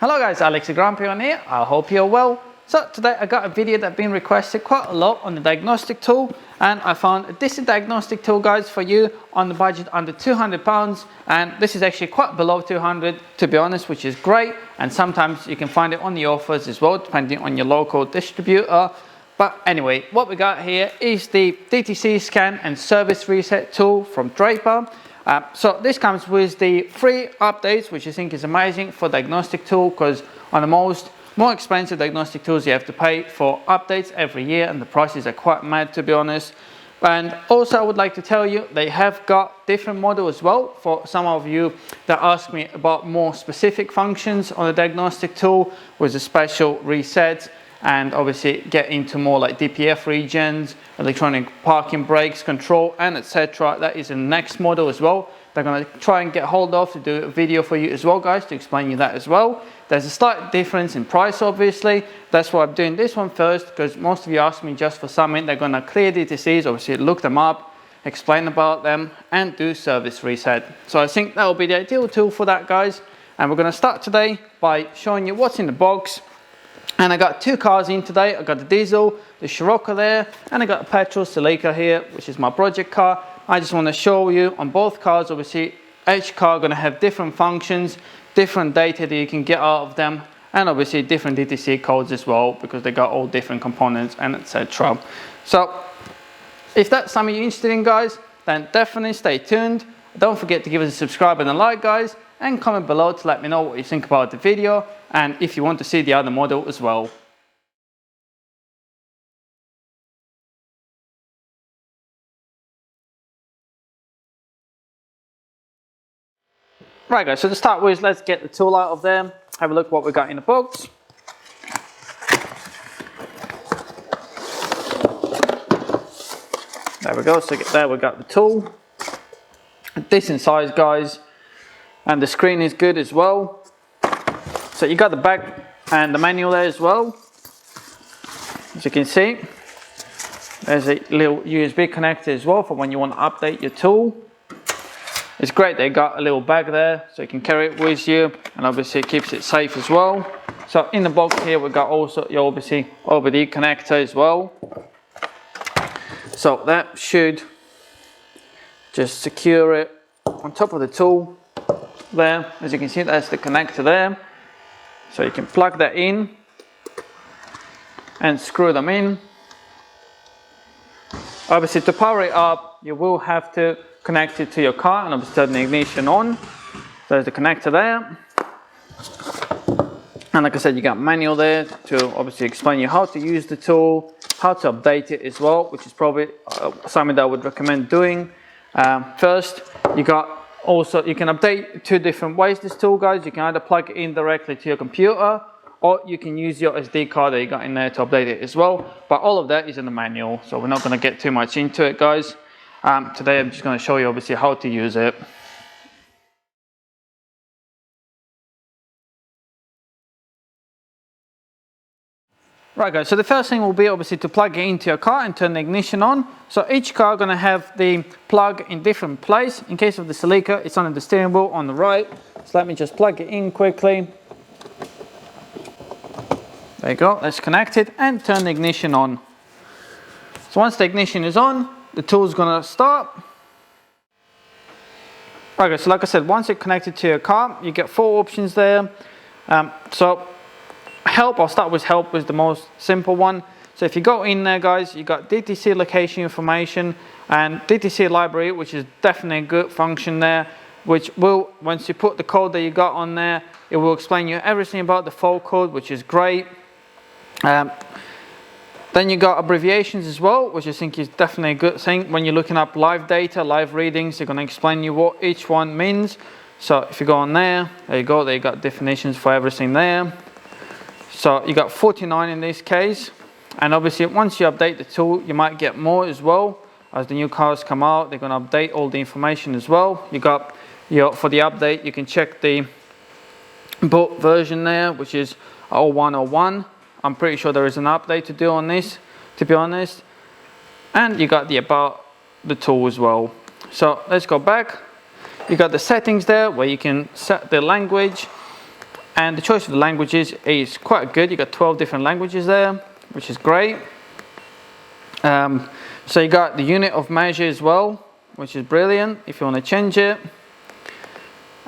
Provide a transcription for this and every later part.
Hello guys, AlexTheGrumpyOne here. I hope you're well. So today I got a video that's been requested quite a lot on the diagnostic tool, and I found a decent diagnostic tool guys for you on the budget under £200, and this is actually quite below 200 to be honest, which is great. And sometimes you can find it on the offers as well depending on your local distributor. But anyway, what we got here is the DTC scan and service reset tool from Draper. So this comes with the free updates, which I think is amazing for diagnostic tool, because on the more expensive diagnostic tools you have to pay for updates every year, and the prices are quite mad to be honest. And also I would like to tell you they have got different model as well for some of you that ask me about more specific functions on the diagnostic tool with a special reset, and obviously get into more like DPF regions, electronic parking brakes control, and etc. That is the next model as well. They're going to try and get hold of to do a video for you as well guys, to explain you that as well. There's a slight difference in price obviously. That's why I'm doing this one first, because most of you ask me just for something. They're going to clear DTCs, obviously look them up, explain about them, and do service reset. So I think that will be the ideal tool for that guys. And we're going to start today by showing you what's in the box. And I got two cars in today. I got the diesel, the Scirocco there, and I got a petrol Celica here, which is my project car. I just want to show you on both cars, obviously each car going to have different functions, different data that you can get out of them, and obviously different DTC codes as well, because they got all different components and etc. So if that's something you're interested in guys, then definitely stay tuned. Don't forget to give us a subscribe and a like guys, and comment below to let me know what you think about the video, and if you want to see the other model as well. Right guys, so to start with, let's get the tool out of there, have a look what we got in the box. There we go, so there we got the tool. A decent size guys, and the screen is good as well. So you got the back and the manual there as well. As you can see, there's a little USB connector as well for when you want to update your tool. It's great they got a little bag there so you can carry it with you, and obviously it keeps it safe as well. So in the box here we got also your obviously OBD connector as well. So that should just secure it on top of the tool there. As you can see, that's the connector there. So you can plug that in and screw them in. Obviously to power it up you will have to connect it to your car and obviously turn the ignition on. There's the connector there. And like I said, you got manual there to obviously explain you how to use the tool, how to update it as well, which is probably something that I would recommend doing. First, you got also, you can update two different ways this tool guys. You can either plug it in directly to your computer, or you can use your SD card that you got in there to update it as well. But all of that is in the manual, so we're not going to get too much into it guys. Today I'm just going to show you obviously how to use it. Right guys, so the first thing will be obviously to plug it into your car and turn the ignition on. So each car going to have the plug in different place. In case of the Celica, it's under the steering wheel on the right. So let me just plug it in quickly. There you go, let's connect it and turn the ignition on. So once the ignition is on, the tool is going to start. Right guys, so like I said, once it's connected to your car, you get four options there. So help, I'll start with help, with the most simple one. So if you go in there guys, you got DTC location information and DTC library, which is definitely a good function there, which will, once you put the code that you got on there, it will explain you everything about the fault code, which is great. Then you got abbreviations as well, which I think is definitely a good thing. When you're looking up live data, live readings, they're going to explain you what each one means. So if you go on there, there you go, they got definitions for everything there. So you got 49 in this case, and obviously once you update the tool you might get more as well. As the new cars come out, they're going to update all the information as well. You got your, for the update you can check the boot version there, which is 0101. I'm pretty sure there is an update to do on this, to be honest. And you got the about the tool as well. So let's go back. You got the settings there where you can set the language, And the choice of the languages is quite good. You got 12 different languages there, which is great. So you got the unit of measure as well, which is brilliant if you want to change it.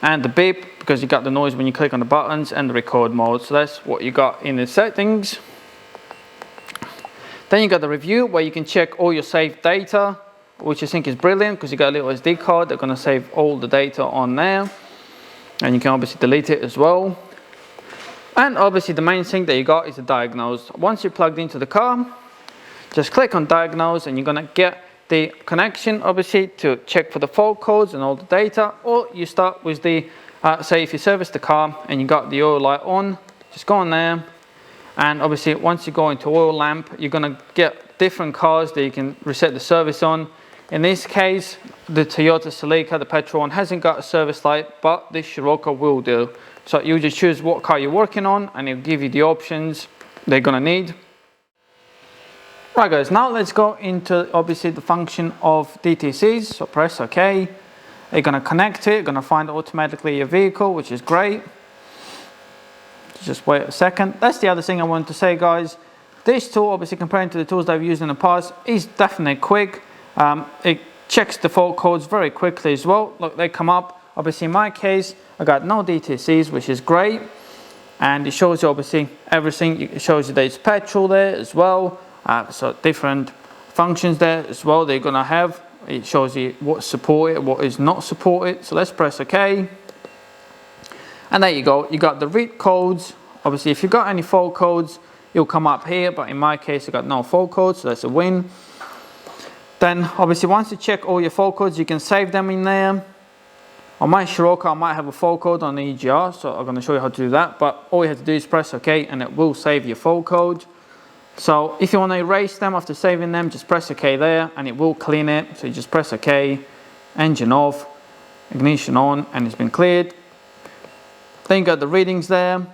And the beep, because you got the noise when you click on the buttons, and the record mode. So that's what you got in the settings. Then you got the review, where you can check all your saved data, which I think is brilliant because you got a little SD card. They're going to save all the data on there, and you can obviously delete it as well. And obviously the main thing that you got is the diagnose. Once you're plugged into the car, just click on diagnose, and you're going to get the connection obviously to check for the fault codes and all the data. Or you start with the say if you service the car and you got the oil light on, just go on there, and obviously once you go into oil lamp, you're going to get different cars that you can reset the service on. In this case, the Toyota Celica, the petrol one, hasn't got a service light, but this Scirocco will do. So you just choose what car you're working on, and it'll give you the options they're going to need. Right guys, now let's go into obviously the function of DTCs. So press OK. You're going to connect it, you're going to find automatically your vehicle, which is great. Just wait a second. That's the other thing I wanted to say, guys. This tool, obviously comparing to the tools that I've used in the past, is definitely quick. It checks the fault codes very quickly as well. Look, they come up. Obviously in my case, I got no DTCs, which is great. And it shows you obviously everything. It shows you there's petrol there as well. So different functions there as well they're going to have. It shows you what's supported, what is not supported. So let's press OK. And there you go. You got the read codes. Obviously if you've got any fault codes, it'll come up here. But in my case, I got no fault codes, so that's a win. Then obviously once you check all your fault codes, you can save them in there. On my Scirocco, I might have a fault code on the EGR, so I'm going to show you how to do that. But all you have to do is press OK, and it will save your fault code. So if you want to erase them after saving them, just press OK there, and it will clean it. So you just press OK, engine off, ignition on, and it's been cleared. Then you got the readings there.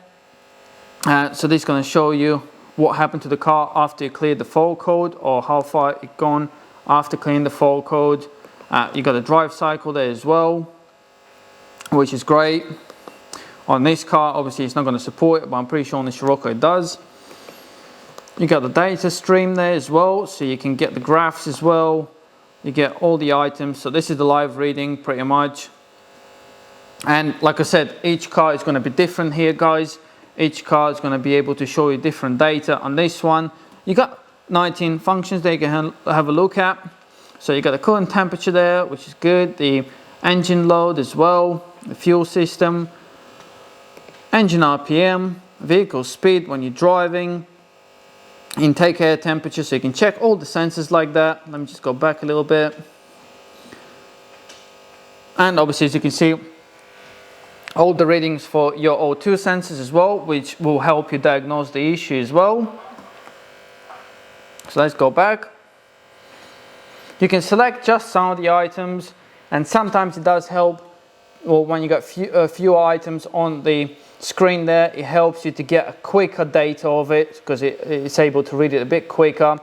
So this is going to show you what happened to the car after you cleared the fault code, or how far it gone after clearing the fault code. You got the drive cycle there as well, which is great. On this car, obviously it's not going to support it, but I'm pretty sure on the Scirocco it does. You got the data stream there as well, so you can get the graphs as well. You get all the items. So this is the live reading pretty much. And like I said, each car is going to be different here, guys. Each car is going to be able to show you different data. On this one, you got 19 functions that you can have a look at. So you got the coolant temperature there, which is good. The engine load as well, the fuel system, engine RPM, vehicle speed when you're driving, intake air temperature, so you can check all the sensors like that. Let me just go back a little bit. And obviously, as you can see, all the readings for your O2 sensors as well, which will help you diagnose the issue as well. So let's go back. You can select just some of the items, and sometimes it does help, or when you got fewer items on the screen there, it helps you to get a quicker data of it, because it's able to read it a bit quicker.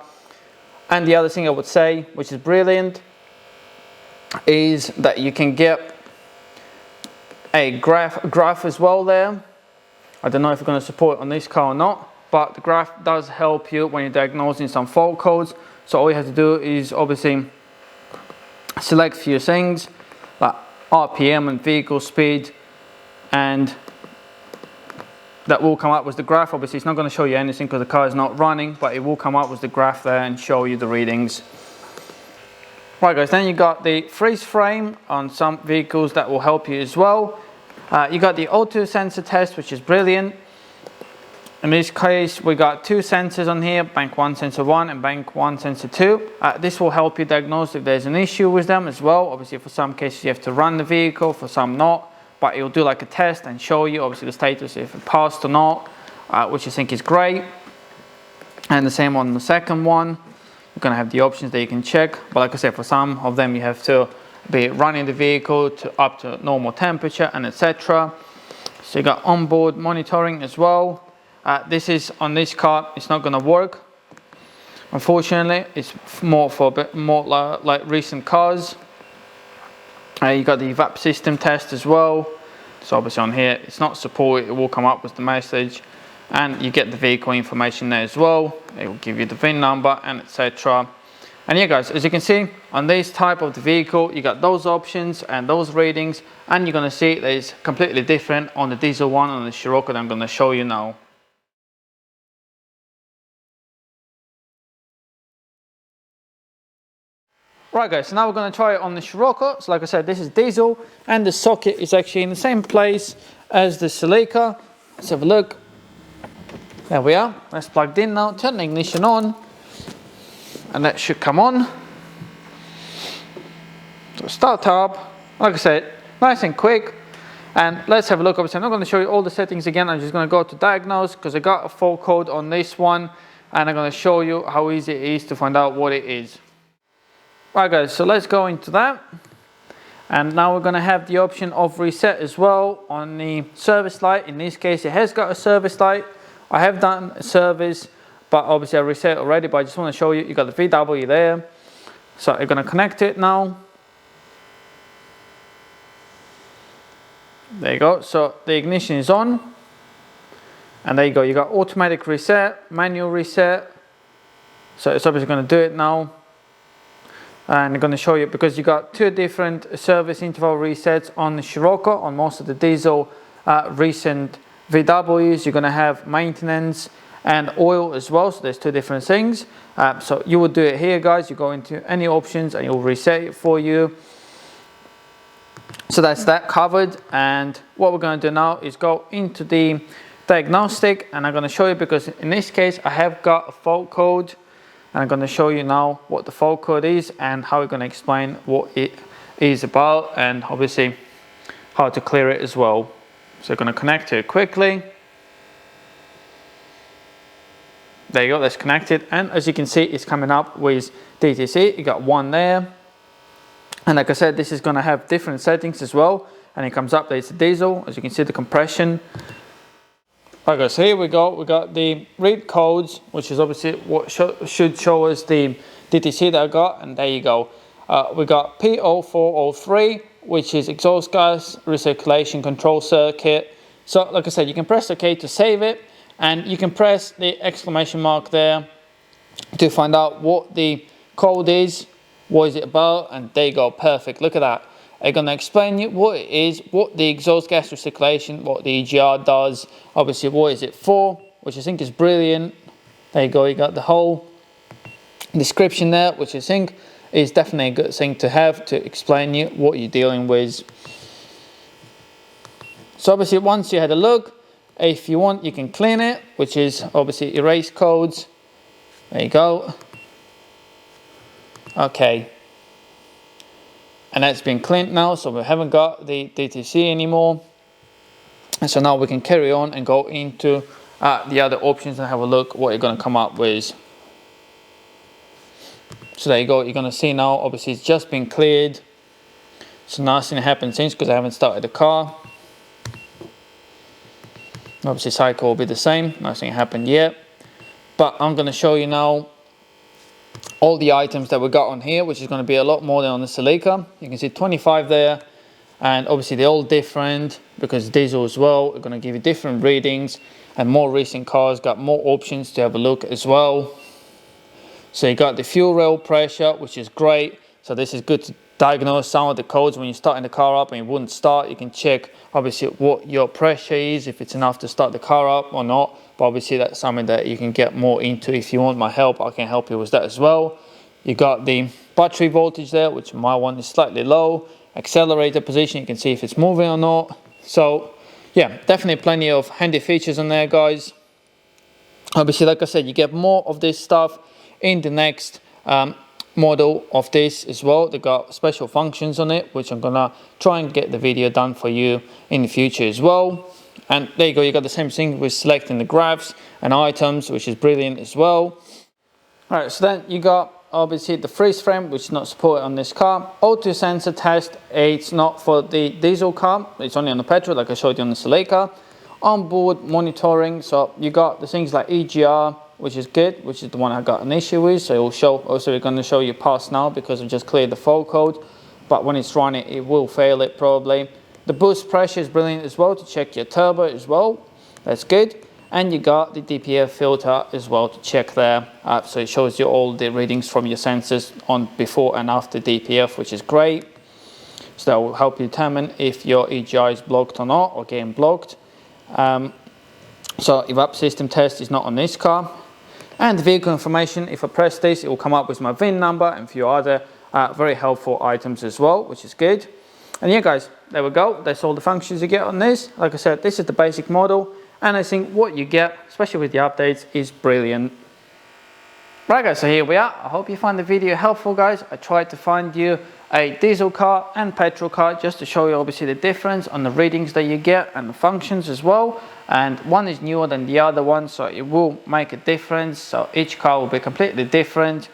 And the other thing I would say, which is brilliant, is that you can get a graph as well there. I don't know if you're going to support it on this car or not, but the graph does help you when you're diagnosing some fault codes. So all you have to do is obviously select a few things like RPM and vehicle speed, and that will come up with the graph. Obviously it's not going to show you anything because the car is not running, but it will come up with the graph there and show you the readings. Right guys, then you got the freeze frame on some vehicles that will help you as well. You got the O2 sensor test, which is brilliant. In this case, we got two sensors on here, bank 1 sensor 1 and bank 1 sensor 2. This will help you diagnose if there's an issue with them as well. Obviously for some cases you have to run the vehicle, for some not, but it will do like a test and show you obviously the status if it passed or not, which I think is great. And the same on the second one. You're going to have the options that you can check, but like I said, for some of them you have to be running the vehicle to up to normal temperature and etc. So you got onboard monitoring as well. This is on this car, it's not going to work, unfortunately. It's more for a bit more like recent cars. You got the Evap system test as well, So obviously on here, it's not support, it will come up with the message, and you get the vehicle information there as well. It will give you the VIN number and etc. And yeah guys, as you can see on this type of the vehicle, you got those options and those readings, and you're going to see that it's completely different on the diesel one, on the Scirocco that I'm going to show you now. Right guys, so now we're going to try it on the Scirocco. So like I said, this is diesel, and the socket is actually in the same place as the Celica. Let's have a look. There we are. That's plugged in now. Turn the ignition on, and that should come on. So start up. Like I said, nice and quick. And let's have a look. Obviously, I'm not going to show you all the settings again. I'm just going to go to diagnose, because I got a fault code on this one, and I'm going to show you how easy it is to find out what it is. Right guys, so let's go into that. And now we're going to have the option of reset as well on the service light. In this case, it has got a service light. I have done a service, but obviously I reset already, but I just want to show you, you got the VW there. So I'm going to connect it now. There you go. So the ignition is on. And there you go. You got automatic reset, manual reset. So it's obviously going to do it now. And I'm going to show you, because you got two different service interval resets on the Scirocco. On most of the diesel recent VWs, you're going to have maintenance and oil as well. So there's two different things. So you would do it here guys. You go into any options and it will reset it for you. So that's that covered. And what we're going to do now is go into the diagnostic, and I'm going to show you, because in this case I have got a fault code. And I'm going to show you now what the fault code is and how we're going to explain what it is about, and obviously how to clear it as well. So we're going to connect to it quickly. There you go, that's connected. And as you can see, it's coming up with DTC. You got one there. And like I said, this is going to have different settings as well. And it comes up that it's a diesel. As you can see, the compression. Right guys, so here we go. We got the read codes, which is obviously what should show us the DTC that I got, and there you go. We got P0403, which is exhaust gas recirculation control circuit. So like I said, you can press OK to save it, and you can press the exclamation mark there to find out what the code is, what is it about, and there you go, perfect. Look at that. I'm going to explain you what it is, what the exhaust gas recirculation, what the EGR does, obviously what is it for, which I think is brilliant. There you go, you got the whole description there, which I think is definitely a good thing to have to explain you what you're dealing with. So obviously once you had a look, if you want you can clean it, which is obviously erase codes. There you go. Okay. And that's been cleaned now, so we haven't got the DTC anymore. And so now we can carry on and go into the other options and have a look what you're going to come up with. So there you go, you're going to see now, obviously it's just been cleared. So nothing happened since, because I haven't started the car. Obviously cycle will be the same, nothing happened yet. But I'm going to show you now all the items that we got on here, which is going to be a lot more than on the Celica. You can see 25 there, and obviously they're all different because diesel as well. We're going to give you different readings, and more recent cars got more options to have a look as well. So you got the fuel rail pressure, which is great. So this is good to diagnose some of the codes when you're starting the car up and it wouldn't start. You can check obviously what your pressure is, if it's enough to start the car up or not. But obviously that's something that you can get more into. If you want my help, I can help you with that as well. You got the battery voltage there, which my one is slightly low. Accelerator position, you can see if it's moving or not. So yeah, definitely plenty of handy features on there, guys. Obviously, like I said, you get more of this stuff in the next model of this as well. They got special functions on it, which I'm gonna try and get the video done for you in the future as well. And there you go, you got the same thing with selecting the graphs and items, which is brilliant as well. All right, so then you got obviously the freeze frame, which is not supported on this car. O2 sensor test, it's not for the diesel car, it's only on the petrol, like I showed you on the Celica. Onboard monitoring, so you got the things like EGR, which is good, which is the one I got an issue with. So it will show, also we're going to show you pass now because we just cleared the fault code, but when it's running it will fail it probably. The boost pressure is brilliant as well to check your turbo as well. That's good. And you got the DPF filter as well to check there. So it shows you all the readings from your sensors on before and after DPF, which is great. So that will help you determine if your EGR is blocked or not, or getting blocked. So Evap system test is not on this car. And the vehicle information, if I press this, it will come up with my VIN number and a few other very helpful items as well, which is good. And yeah guys, there we go. That's all the functions you get on this. Like I said, this is the basic model. And I think what you get, especially with the updates, is brilliant. Right guys, so here we are. I hope you find the video helpful guys. I tried to find you a diesel car and petrol car just to show you obviously the difference on the readings that you get and the functions as well. And one is newer than the other one, so it will make a difference. So each car will be completely different.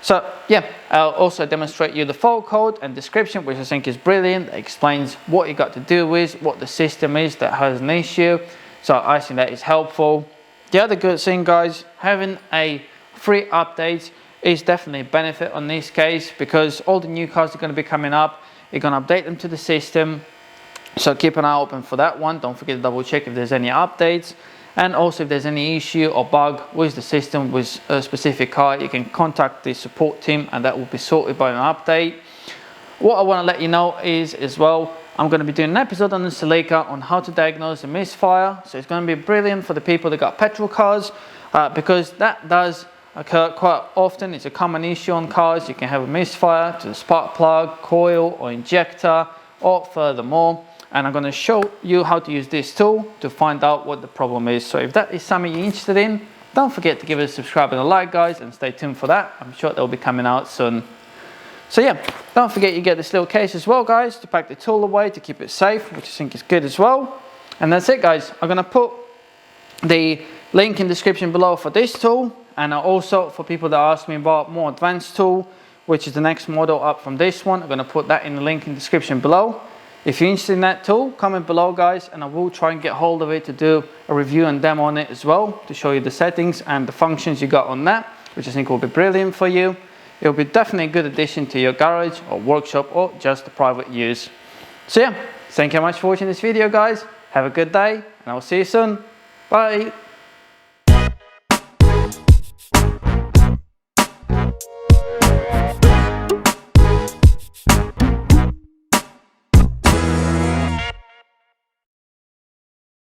So yeah, I'll also demonstrate you the fault code and description, which I think is brilliant. It explains what you got to do with, what the system is that has an issue. So I think that is helpful. The other good thing guys, having a free update is definitely a benefit on this case, because all the new cars are going to be coming up. You're going to update them to the system. So keep an eye open for that one. Don't forget to double check if there's any updates. And also if there's any issue or bug with the system with a specific car, you can contact the support team and that will be sorted by an update. What I want to let you know is as well, I'm going to be doing an episode on the Celica on how to diagnose a misfire. So it's going to be brilliant for the people that got petrol cars, because that does occur quite often. It's a common issue on cars. You can have a misfire to the spark plug, coil or injector or furthermore. And I'm going to show you how to use this tool to find out what the problem is. So if that is something you're interested in, don't forget to give it a subscribe and a like guys, and stay tuned for that. I'm sure they'll be coming out soon. So yeah, don't forget you get this little case as well guys, to pack the tool away to keep it safe, which I think is good as well. And that's it guys. I'm going to put the link in the description below for this tool, and also for people that ask me about more advanced tool, which is the next model up from this one, I'm going to put that in the link in the description below. If you're interested in that tool, comment below guys, and I will try and get hold of it to do a review and demo on it as well, to show you the settings and the functions you got on that, which I think will be brilliant for you. It will be definitely a good addition to your garage or workshop or just the private use. So yeah, thank you very much for watching this video guys. Have a good day and I will see you soon. Bye.